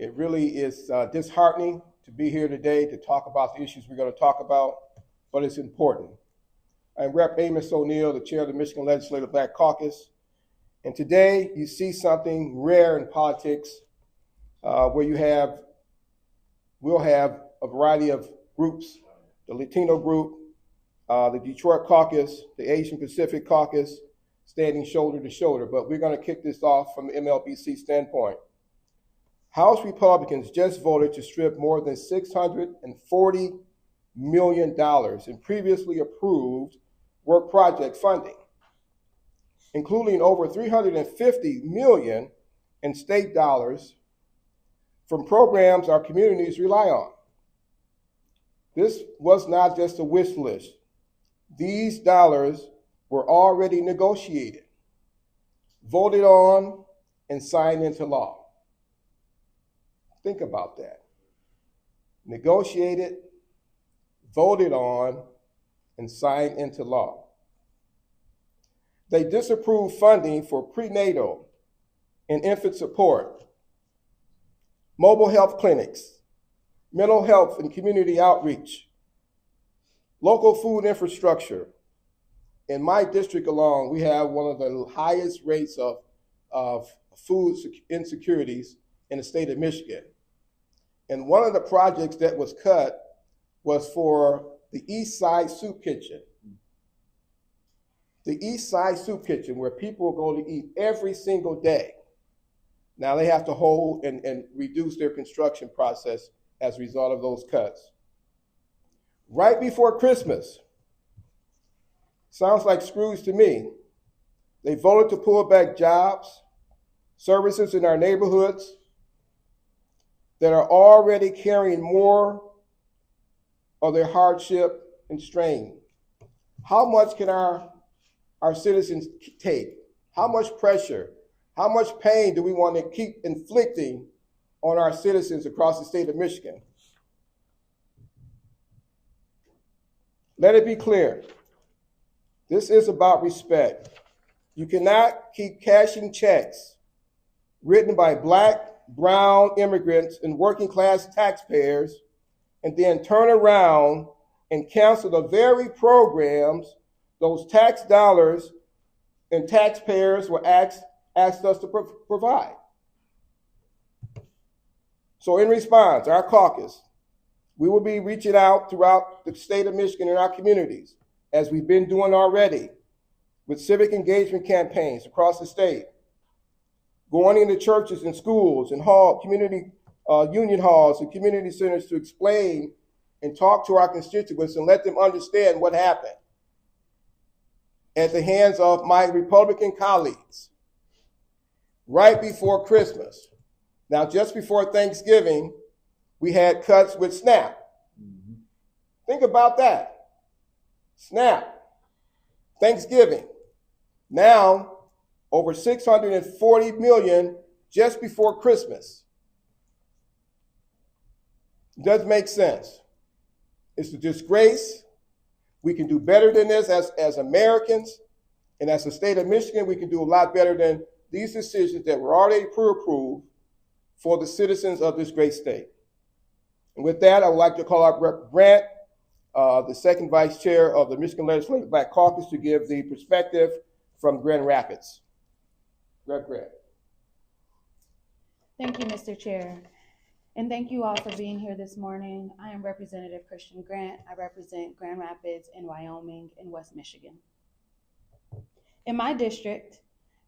It really is disheartening to be here today to talk about the issues we're going to talk about, but it's important. I'm Rep. Amos O'Neill, the chair of the Michigan Legislative Black Caucus, and today you see something rare in politics where we'll have a variety of groups, the Latino group, the Detroit caucus, the Asian Pacific caucus, standing shoulder to shoulder, but we're going to kick this off from the MLBC standpoint. House Republicans just voted to strip more than $640 million in previously approved work project funding, including over $350 million in state dollars from programs our communities rely on. This was not just a wish list. These dollars were already negotiated, voted on, and signed into law. Think about that. Negotiated, voted on, and signed into law. They disapproved funding for prenatal and infant support, mobile health clinics, mental health and community outreach, local food infrastructure. In my district alone, we have one of the highest rates of food insecurities in the state of Michigan. And one of the projects that was cut was for the East Side Soup Kitchen. The East Side Soup Kitchen, where people go to eat every single day. Now they have to hold and reduce their construction process as a result of those cuts. Right before Christmas, sounds like Scrooge to me, they voted to pull back jobs, services in our neighborhoods that are already carrying more of their hardship and strain. How much can our citizens take? How much pressure, how much pain do we want to keep inflicting on our citizens across the state of Michigan? Let it be clear, this is about respect. You cannot keep cashing checks written by Black, brown immigrants and working class taxpayers and then turn around and cancel the very programs those tax dollars and taxpayers were asked us to provide. So in response, our caucus, we will be reaching out throughout the state of Michigan and our communities, as we've been doing already, with civic engagement campaigns across the state, going into churches and schools and community union halls and community centers to explain and talk to our constituents and let them understand what happened at the hands of my Republican colleagues right before Christmas. Now, just before Thanksgiving, we had cuts with SNAP. Mm-hmm. Think about that. SNAP, Thanksgiving. Now, over $640 million just before Christmas. It doesn't make sense. It's a disgrace. We can do better than this as Americans, and as the state of Michigan, we can do a lot better than these decisions that were already pre-approved for the citizens of this great state. And with that, I would like to call out Rep. Grant, the second vice chair of the Michigan Legislative Black Caucus, to give the perspective from Grand Rapids. Rep. Grant. Thank you, Mr. Chair. And thank you all for being here this morning. I am Representative Christian Grant. I represent Grand Rapids in Wyoming and West Michigan. In my district,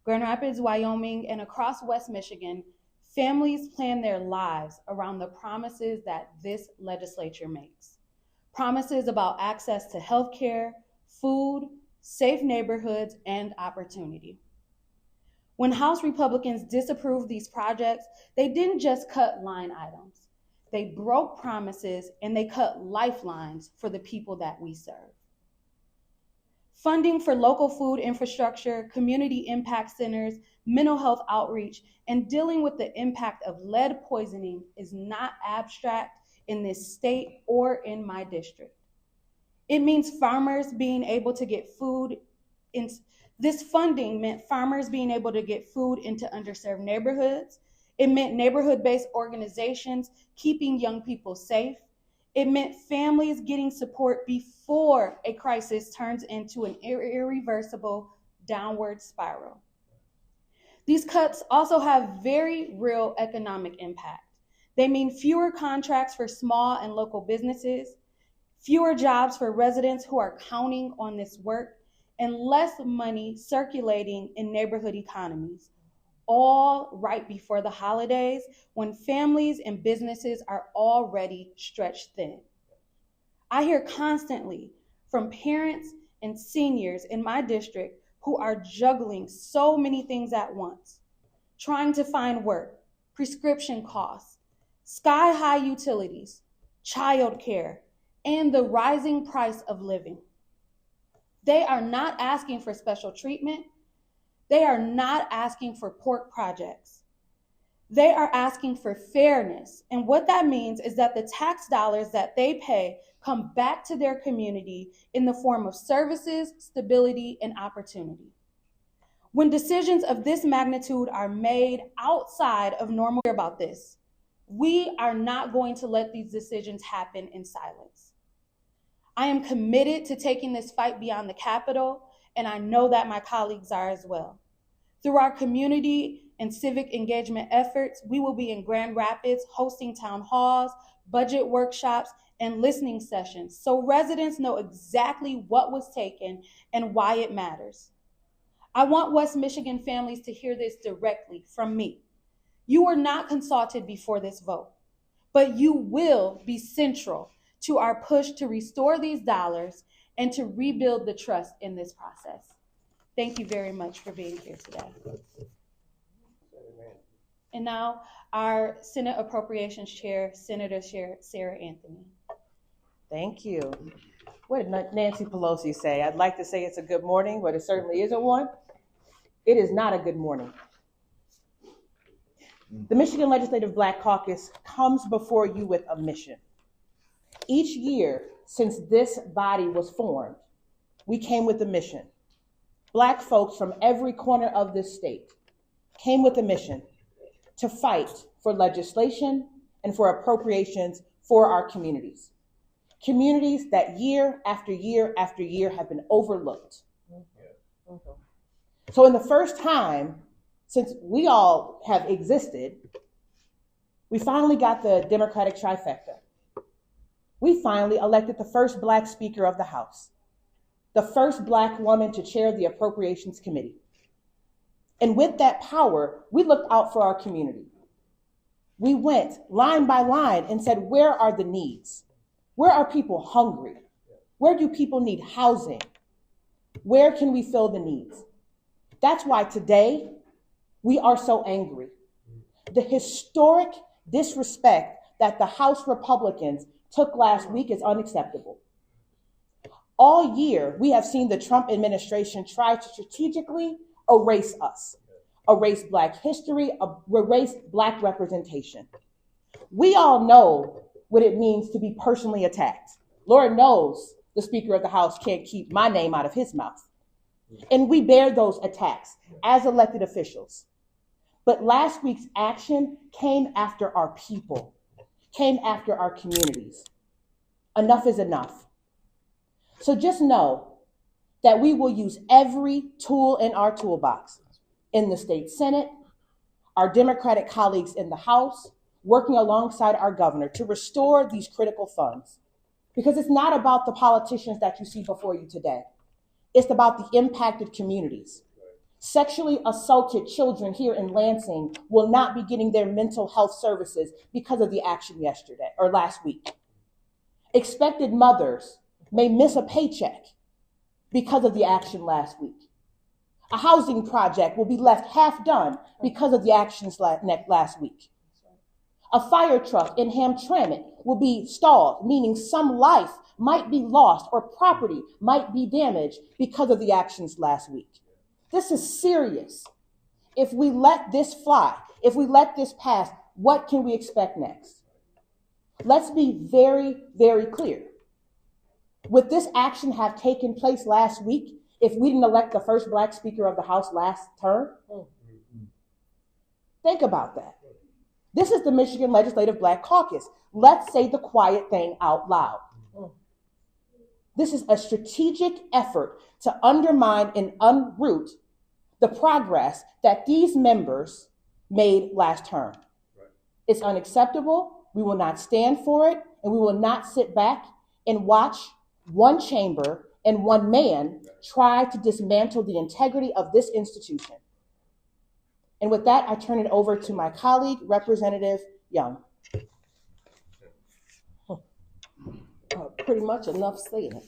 Grand Rapids, Wyoming, and across West Michigan, families plan their lives around the promises that this legislature makes. Promises about access to healthcare, food, safe neighborhoods, and opportunity. When House Republicans disapproved these projects, they didn't just cut line items. They broke promises and they cut lifelines for the people that we serve. Funding for local food infrastructure, community impact centers, mental health outreach, and dealing with the impact of lead poisoning is not abstract in this state or in my district. It means farmers being able to get food. This funding meant farmers being able to get food into underserved neighborhoods. It meant neighborhood-based organizations keeping young people safe. It meant families getting support before a crisis turns into an irreversible downward spiral. These cuts also have very real economic impact. They mean fewer contracts for small and local businesses, fewer jobs for residents who are counting on this work, and less money circulating in neighborhood economies, all right before the holidays when families and businesses are already stretched thin. I hear constantly from parents and seniors in my district who are juggling so many things at once, trying to find work, prescription costs, sky-high utilities, childcare, and the rising price of living. They are not asking for special treatment. They are not asking for pork projects. They are asking for fairness. And what that means is that the tax dollars that they pay come back to their community in the form of services, stability, and opportunity. When decisions of this magnitude are made outside of normal about this, we are not going to let these decisions happen in silence. I am committed to taking this fight beyond the Capitol, and I know that my colleagues are as well. Through our community and civic engagement efforts, we will be in Grand Rapids hosting town halls, budget workshops, and listening sessions so residents know exactly what was taken and why it matters. I want West Michigan families to hear this directly from me. You were not consulted before this vote, but you will be central to our push to restore these dollars and to rebuild the trust in this process. Thank you very much for being here today. And now, our Senate Appropriations Chair, Senator Sarah Anthony. Thank you. What did Nancy Pelosi say? I'd like to say it's a good morning, but it certainly isn't one. It is not a good morning. The Michigan Legislative Black Caucus comes before you with a mission. Each year since this body was formed, we came with a mission. Black folks from every corner of this state came with a mission to fight for legislation and for appropriations for our communities. Communities that year after year after year have been overlooked. So in the first time since we all have existed, we finally got the Democratic trifecta. We finally elected the first Black Speaker of the House, the first Black woman to chair the Appropriations Committee. And with that power, we looked out for our community. We went line by line and said, where are the needs? Where are people hungry? Where do people need housing? Where can we fill the needs? That's why today we are so angry. The historic disrespect that the House Republicans took last week is unacceptable. All year, we have seen the Trump administration try to strategically erase us, erase Black history, erase Black representation. We all know what it means to be personally attacked. Lord knows the Speaker of the House can't keep my name out of his mouth. And we bear those attacks as elected officials. But last week's action came after our people, came after our communities. Enough is enough. So just know that we will use every tool in our toolbox in the state Senate, our Democratic colleagues in the House, working alongside our governor to restore these critical funds. Because it's not about the politicians that you see before you today. It's about the impacted communities. Sexually assaulted children here in Lansing will not be getting their mental health services because of the action yesterday or last week. Expected mothers may miss a paycheck because of the action last week. A housing project will be left half done because of the actions last week. A fire truck in Hamtramck will be stalled, meaning some life might be lost or property might be damaged because of the actions last week. This is serious. If we let this fly, if we let this pass, what can we expect next? Let's be very, very clear. Would this action have taken place last week if we didn't elect the first Black Speaker of the House last term? Think about that. This is the Michigan Legislative Black Caucus. Let's say the quiet thing out loud. This is a strategic effort to undermine and unroot the progress that these members made last term. Right. It's unacceptable. We will not stand for it, and we will not sit back and watch one chamber and one man try to dismantle the integrity of this institution. And with that, I turn it over to my colleague, Representative Young. Pretty much enough said.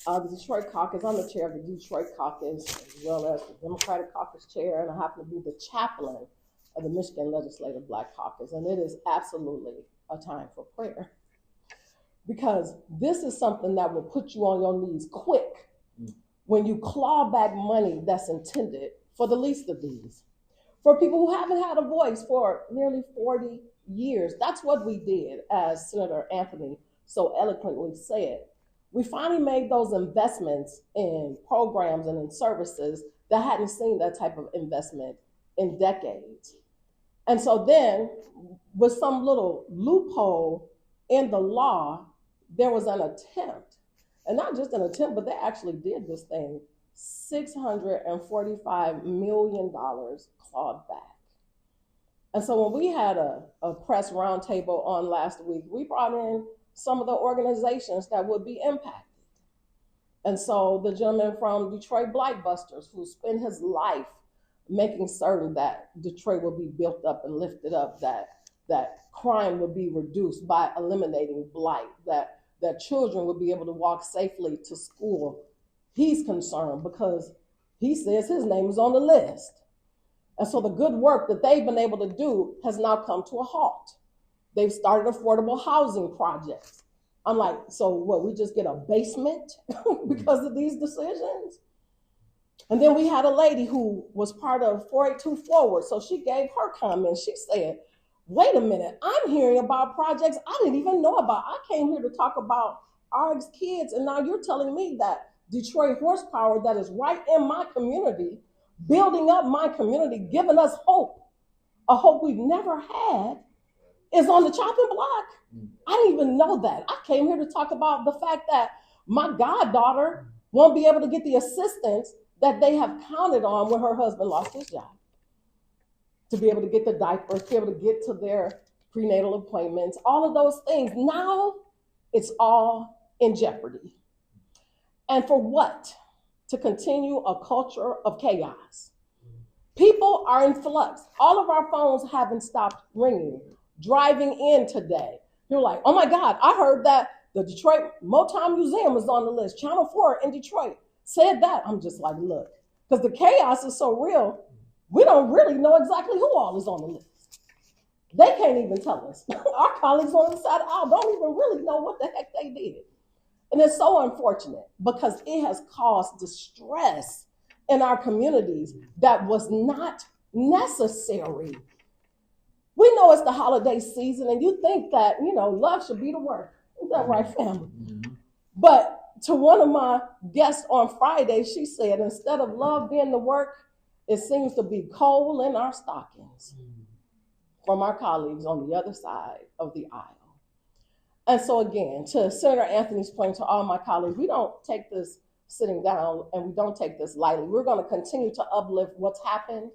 The Detroit Caucus, I'm the chair of the Detroit Caucus, as well as the Democratic Caucus chair, and I happen to be the chaplain of the Michigan Legislative Black Caucus, and it is absolutely a time for prayer. Because this is something that will put you on your knees quick when you claw back money that's intended for the least of these. For people who haven't had a voice for nearly 40 years. That's what we did, as Senator Anthony so eloquently said. We finally made those investments in programs and in services that hadn't seen that type of investment in decades. And so then, with some little loophole in the law, there was an attempt, and not just an attempt, but they actually did this thing, $645 million clawed back. And so when we had a press roundtable on last week, we brought in some of the organizations that would be impacted. And so the gentleman from Detroit Blightbusters, who spent his life making certain that Detroit will be built up and lifted up, that crime would be reduced by eliminating blight, that children would be able to walk safely to school. He's concerned because he says his name is on the list. And so the good work that they've been able to do has now come to a halt. They've started affordable housing projects. I'm like, so what, we just get a basement because of these decisions? And then we had a lady who was part of 482 Forward. So she gave her comments. She said, wait a minute, I'm hearing about projects I didn't even know about. I came here to talk about our kids, and now you're telling me that Detroit horsepower that is right in my community, building up my community, giving us hope, a hope we've never had, is on the chopping block. I didn't even know that. I came here to talk about the fact that my goddaughter won't be able to get the assistance that they have counted on when her husband lost his job. To be able to get the diapers, to be able to get to their prenatal appointments, all of those things. Now it's all in jeopardy. And for what? To continue a culture of chaos. People are in flux. All of our phones haven't stopped ringing. Driving in today, you're like, oh my God, I heard that the Detroit Motown Museum is on the list. Channel 4 in Detroit said that. I'm just like, look, because the chaos is so real, we don't really know exactly who all is on the list. They can't even tell us. Our colleagues on the side of the aisle don't even really know what the heck they did. And it's so unfortunate because it has caused distress in our communities that was not necessary. We know it's the holiday season, and you think that, love should be the word. Is that right, family? Mm-hmm. But to one of my guests on Friday, she said, instead of love being the work, it seems to be coal in our stockings from our colleagues on the other side of the aisle. And so again, to Senator Anthony's point, to all my colleagues, we don't take this sitting down and we don't take this lightly. We're going to continue to uplift what's happened.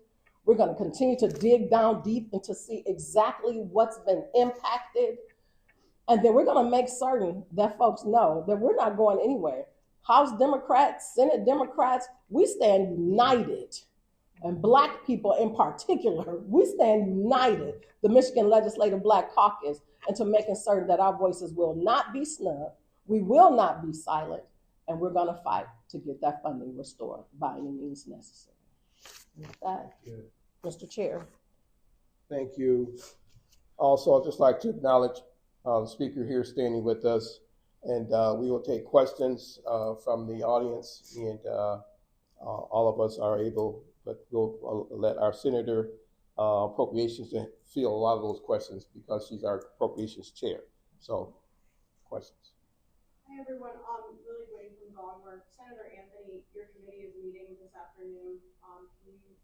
We're going to continue to dig down deep and to see exactly what's been impacted. And then we're going to make certain that folks know that we're not going anywhere. House Democrats, Senate Democrats, we stand united. And Black people in particular, we stand united, the Michigan Legislative Black Caucus, into making certain that our voices will not be snubbed, we will not be silent, and we're going to fight to get that funding restored by any means necessary. With that, Mr. Chair. Thank you. Also, I'd just like to acknowledge the speaker here standing with us, and we will take questions from the audience, and all of us are able, but we'll let our Senator Appropriations field a lot of those questions because she's our Appropriations Chair. So, questions. Hi everyone, Lily Wayne from Gongworth. Senator Anthony, your committee is meeting this afternoon. Can you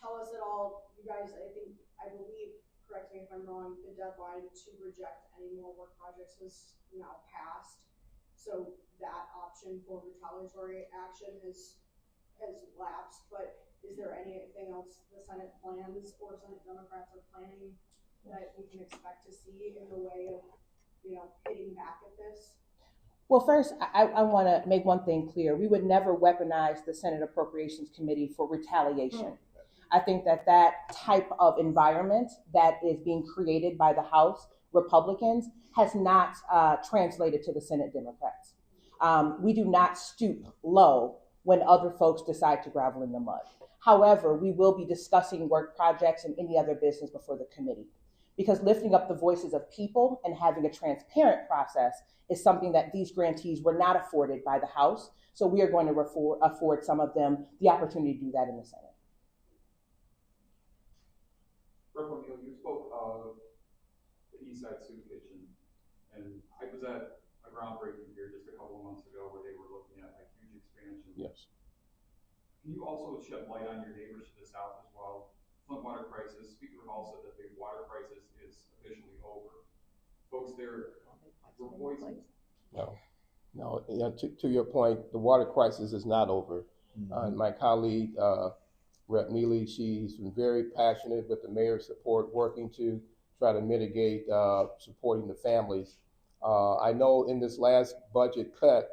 tell us at all, you guys, I believe, correct me if I'm wrong, the deadline to reject any more work projects has now passed. So that option for retaliatory action has lapsed, but is there anything else the Senate plans or Senate Democrats are planning that we can expect to see in the way of, hitting back at this? Well, first, I want to make one thing clear. We would never weaponize the Senate Appropriations Committee for retaliation. I think that type of environment that is being created by the House Republicans has not translated to the Senate Democrats. We do not stoop low when other folks decide to gravel in the mud. However, we will be discussing work projects and any other business before the committee, because lifting up the voices of people and having a transparent process is something that these grantees were not afforded by the House. So we are going to afford some of them the opportunity to do that in the Senate. Reverend Neal, you spoke of the East Side Soup Kitchen, and I was at a groundbreaking here just a couple of months ago where they were looking at a huge expansion. Yes. Can you also shed light on your neighbors to the south as well? Flint water crisis, Speaker Hall said that the water crisis is officially over. Folks there were poisoned. No. To your point, the water crisis is not over. And my colleague, Rep. Neely, she's been very passionate with the mayor's support, working to try to mitigate supporting the families. I know in this last budget cut,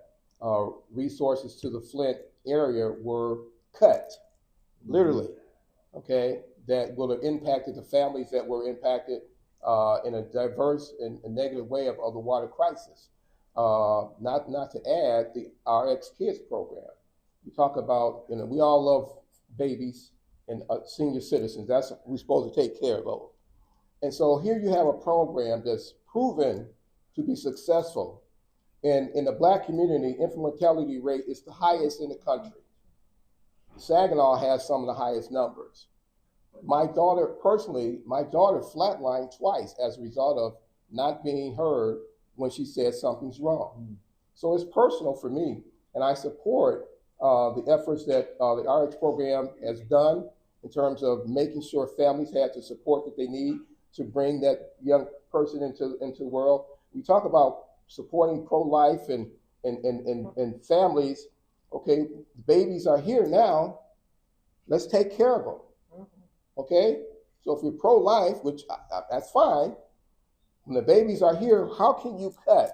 resources to the Flint area were cut, literally, okay? That will have impacted the families that were impacted in a diverse and a negative way of the water crisis. Not to add the RX Kids program. You talk about, we all love babies and senior citizens. We're supposed to take care of those. And so here you have a program that's proven to be successful. And in the Black community, infant mortality rate is the highest in the country. Saginaw has some of the highest numbers. My daughter flatlined twice as a result of not being heard when she said something's wrong. So it's personal for me, and I support the efforts that the RX program has done in terms of making sure families have the support that they need to bring that young person into the world. We talk about supporting pro-life and families. Okay, babies are here now. Let's take care of them. Okay, so if you're pro-life, which that's fine, when the babies are here, how can you cut?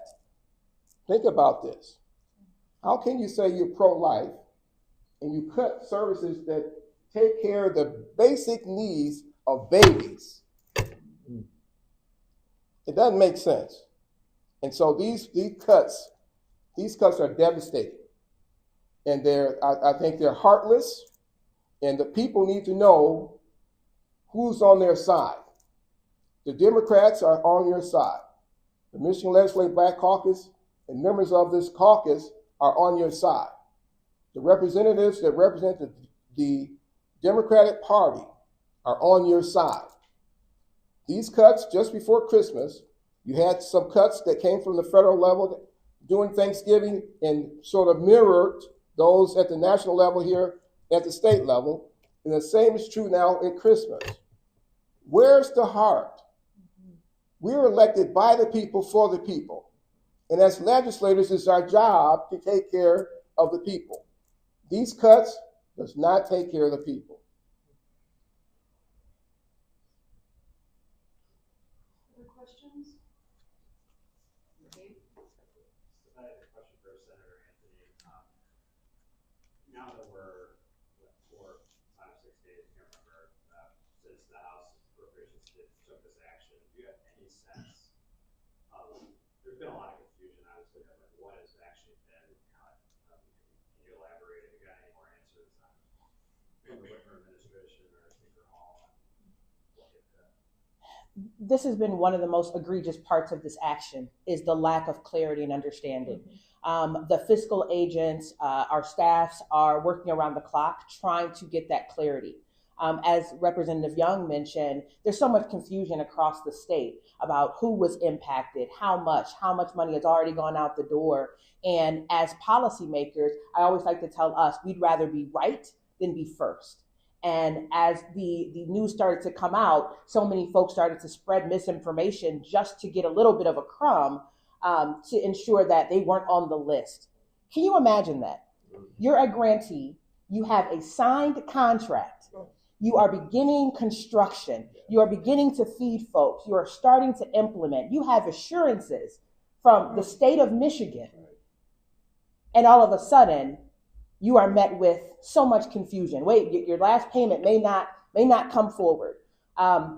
Think about this. How can you say you're pro-life and you cut services that take care of the basic needs of babies? It doesn't make sense. And so these cuts are devastating. And I think they're heartless, and the people need to know who's on their side. The Democrats are on your side. The Michigan Legislative Black Caucus and members of this caucus are on your side. The representatives that represent the Democratic Party are on your side. These cuts, just before Christmas, you had some cuts that came from the federal level during Thanksgiving and sort of mirrored those at the national level here at the state level. And the same is true now at Christmas. Where's the heart? We're elected by the people for the people. And as legislators, it's our job to take care of the people. These cuts does not take care of the people. Other questions? I have a question for Senator Anthony. Now that we're 4, 5, 6 days, I can't remember, since the House Appropriations took this action, do you have any sense of, there's been a lot of confusion, obviously, of like what has actually been cut? Can you elaborate if you got any more answers on the Whitmer administration or Speaker Hall on what they've cut? This has been one of the most egregious parts of this action, is the lack of clarity and understanding. The fiscal agents, our staffs are working around the clock trying to get that clarity. As Representative Young mentioned, there's so much confusion across the state about who was impacted, how much money has already gone out the door. And as policymakers, I always like to tell us, we'd rather be right than be first. And as the news started to come out, so many folks started to spread misinformation just to get a little bit of a crumb to ensure that they weren't on the list. Can you imagine that? You're a grantee, you have a signed contract, you are beginning construction, you are beginning to feed folks, you are starting to implement, you have assurances from the state of Michigan, and all of a sudden, you are met with so much confusion. Wait, your last payment may not come forward.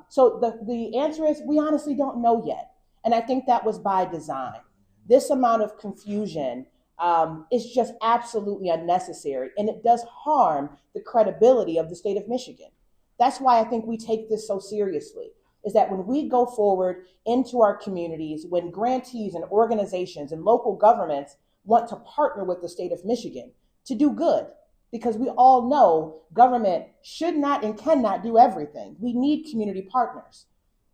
So the answer is we honestly don't know yet. And I think that was by design. This amount of confusion is just absolutely unnecessary, and it does harm the credibility of the state of Michigan. That's why I think we take this so seriously, is that when we go forward into our communities, when grantees and organizations and local governments want to partner with the state of Michigan to do good, because we all know government should not and cannot do everything. We need community partners.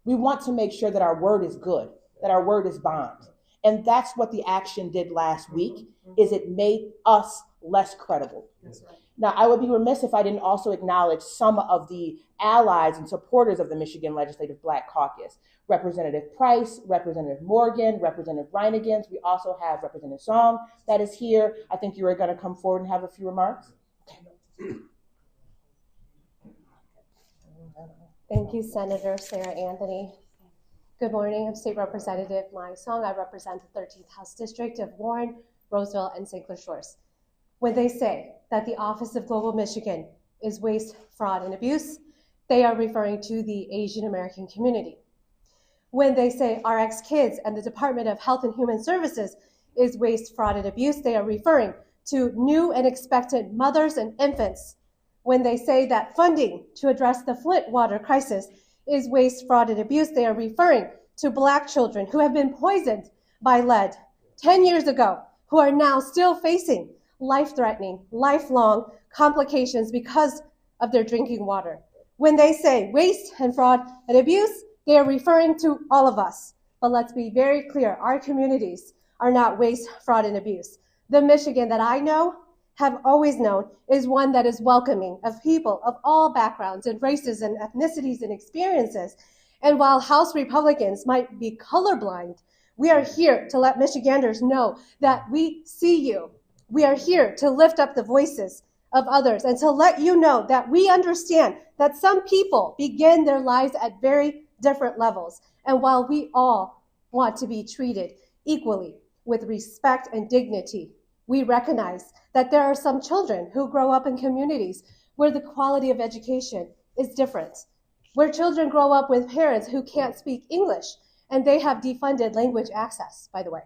We want to make sure that our word is good, that our word is bond. And that's what the action did last week, is it made us less credible. That's right. Now, I would be remiss if I didn't also acknowledge some of the allies and supporters of the Michigan Legislative Black Caucus. Representative Price, Representative Morgan, Representative Reinigans. We also have Representative Song that is here. I think you are going to come forward and have a few remarks. Okay. Thank you, Senator Sarah Anthony. Good morning. I'm State Representative Mai Song. I represent the 13th House District of Warren, Roseville, and St. Clair Shores. When they say that the Office of Global Michigan is waste, fraud, and abuse, they are referring to the Asian American community. When they say RX Kids and the Department of Health and Human Services is waste, fraud, and abuse, they are referring to new and expectant mothers and infants. When they say that funding to address the Flint water crisis is waste, fraud, and abuse, they are referring to Black children who have been poisoned by lead 10 years ago, who are now still facing life-threatening, lifelong complications because of their drinking water. When they say waste and fraud and abuse, they are referring to all of us. But let's be very clear, our communities are not waste, fraud, and abuse. The Michigan that I know, have always known, is one that is welcoming of people of all backgrounds and races and ethnicities and experiences. And while House Republicans might be colorblind, we are here to let Michiganders know that we see you. We are here to lift up the voices of others and to let you know that we understand that some people begin their lives at very different levels. And while we all want to be treated equally with respect and dignity, we recognize that there are some children who grow up in communities where the quality of education is different, where children grow up with parents who can't speak English and they have defunded language access, by the way.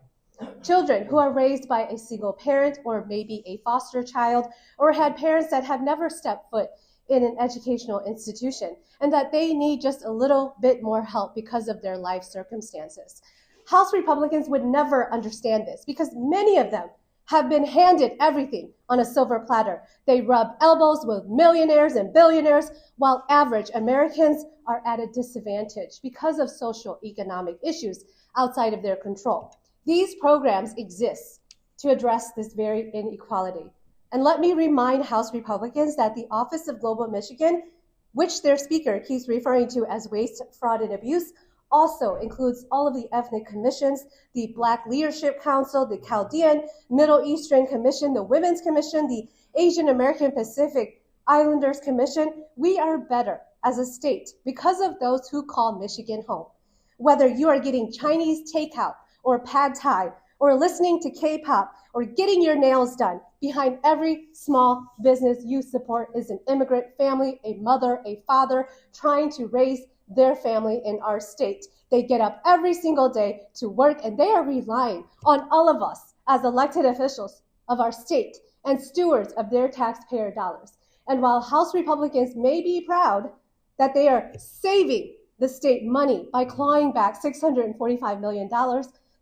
Children who are raised by a single parent or maybe a foster child or had parents that have never stepped foot in an educational institution and that they need just a little bit more help because of their life circumstances. House Republicans would never understand this because many of them have been handed everything on a silver platter. They rub elbows with millionaires and billionaires while average Americans are at a disadvantage because of social economic issues outside of their control. These programs exist to address this very inequality. And let me remind House Republicans that the Office of Global Michigan, which their speaker keeps referring to as waste, fraud, and abuse, also includes all of the ethnic commissions, the Black Leadership Council, the Chaldean Middle Eastern Commission, the Women's Commission, the Asian American Pacific Islanders Commission. We are better as a state because of those who call Michigan home. Whether you are getting Chinese takeout or pad thai or listening to K-pop or getting your nails done, behind every small business you support is an immigrant family, a mother, a father trying to raise their family in our state. They get up every single day to work and they are relying on all of us as elected officials of our state and stewards of their taxpayer dollars. And while House Republicans may be proud that they are saving the state money by clawing back $645 million,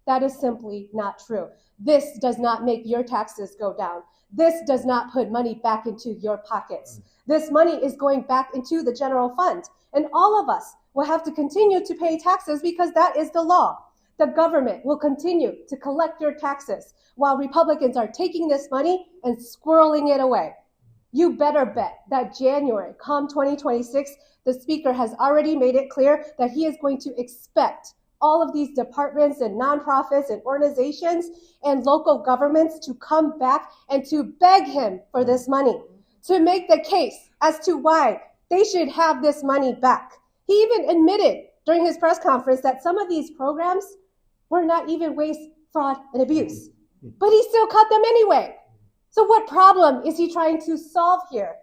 that is simply not true. This does not make your taxes go down. This does not put money back into your pockets. This money is going back into the general fund. And all of us will have to continue to pay taxes because that is the law. The government will continue to collect your taxes while Republicans are taking this money and squirreling it away. you better bet that January, come 2026, the speaker has already made it clear that he is going to expect all of these departments and nonprofits and organizations and local governments to come back and to beg him for this money, to make the case as to why they should have this money back. He even admitted during his press conference that some of these programs were not even waste, fraud, and abuse, but he still cut them anyway. So what problem is he trying to solve here?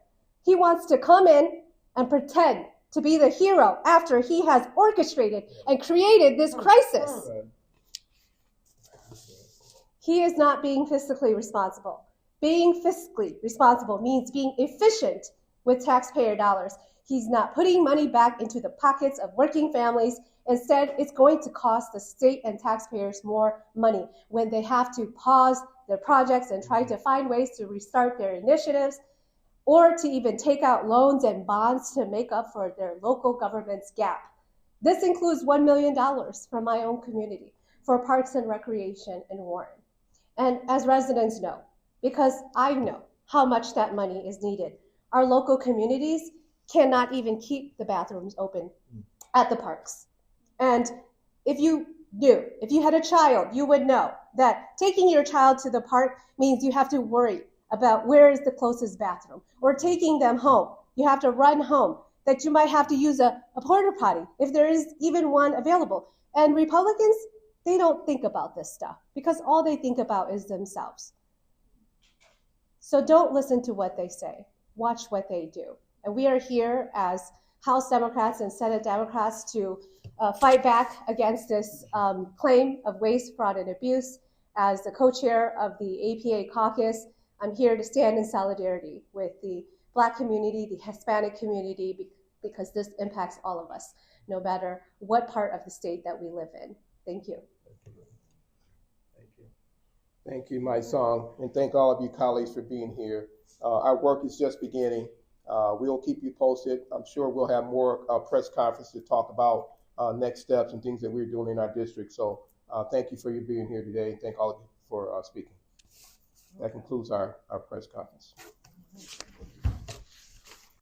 He wants to come in and pretend to be the hero after he has orchestrated and created this crisis. He is not being fiscally responsible. Being fiscally responsible means being efficient with taxpayer dollars. He's not putting money back into the pockets of working families. Instead, it's going to cost the state and taxpayers more money when they have to pause their projects and try to find ways to restart their initiatives, or to even take out loans and bonds to make up for their local government's gap. This includes $1 million from my own community for Parks and Recreation in Warren. And as residents know, because I know how much that money is needed, our local communities cannot even keep the bathrooms open at the parks. And if you had a child, you would know that taking your child to the park means you have to worry about where is the closest bathroom, or taking them home. You have to run home, that you might have to use a porta potty if there is even one available. And Republicans, they don't think about this stuff because all they think about is themselves. So don't listen to what they say, watch what they do. And we are here as House Democrats and Senate Democrats to fight back against this claim of waste, fraud, and abuse. As the co-chair of the APA caucus, I'm here to stand in solidarity with the Black community, the Hispanic community, because this impacts all of us, no matter what part of the state that we live in. Thank you. Thank you, my song, and thank all of you colleagues for being here. Our work is just beginning. We'll keep you posted. I'm sure we'll have more press conferences to talk about next steps and things that we're doing in our district. So thank you for you being here today. Thank all of you for speaking. That concludes our press conference.